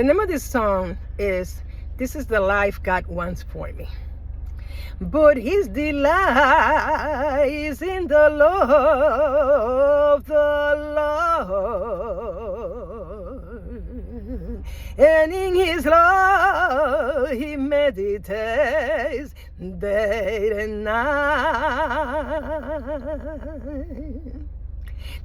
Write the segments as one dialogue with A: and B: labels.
A: The name of this song is This is the Life God Wants for Me. But his delight is in the law of the Lord. And in his law he meditates day and night.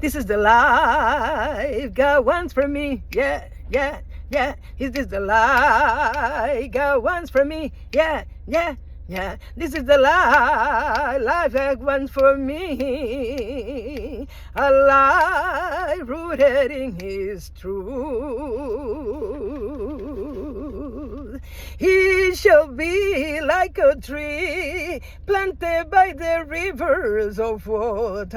A: This is the life God wants for me. Yeah, yeah, yeah. Is this the life God wants for me? Yeah, yeah, yeah. This is the life God wants for me. A life rooted in His truth. He shall be like a tree planted by the rivers of water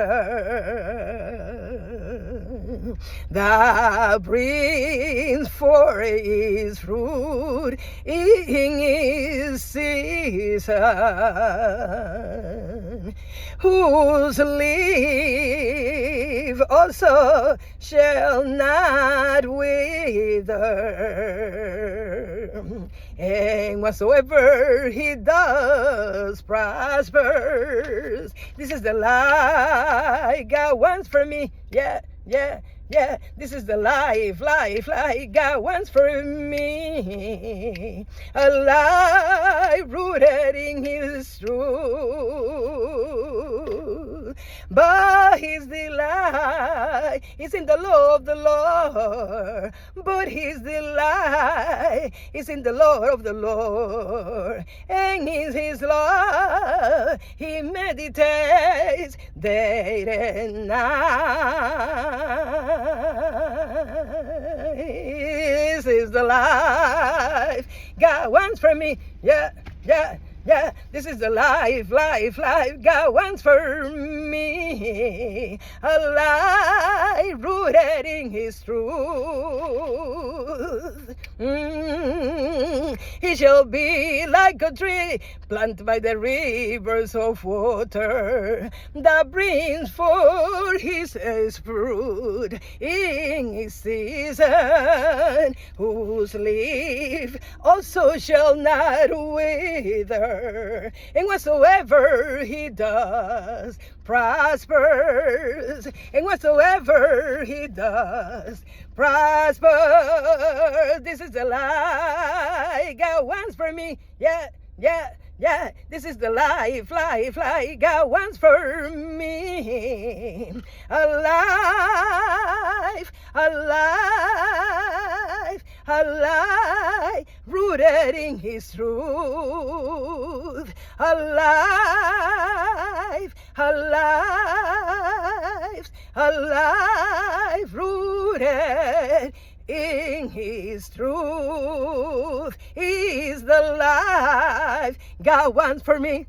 A: that brings forth his fruit in his season, whose leaf also shall not wither, and whatsoever he does prospers. This is the life God wants for me. Yeah, yeah, yeah. This is the life God wants for me. A life rooted in His truth. But His delight is in the law of the Lord. But His delight is in the law of the Lord. And in His law He meditates day and night. This is the life God wants for me. Yeah, yeah, yeah. This is the life God wants for me. A life rooted in His truth. He shall be like a tree planted by the rivers of water that brings forth his fruit in his season, whose leaf also shall not wither, and whatsoever he does prospers, and whatsoever he does prospers. This is the life God wants for me. Yeah, yeah, yeah. This is the life God wants for me. A life rooted in His truth. A life rooted in His truth is the life God wants for me.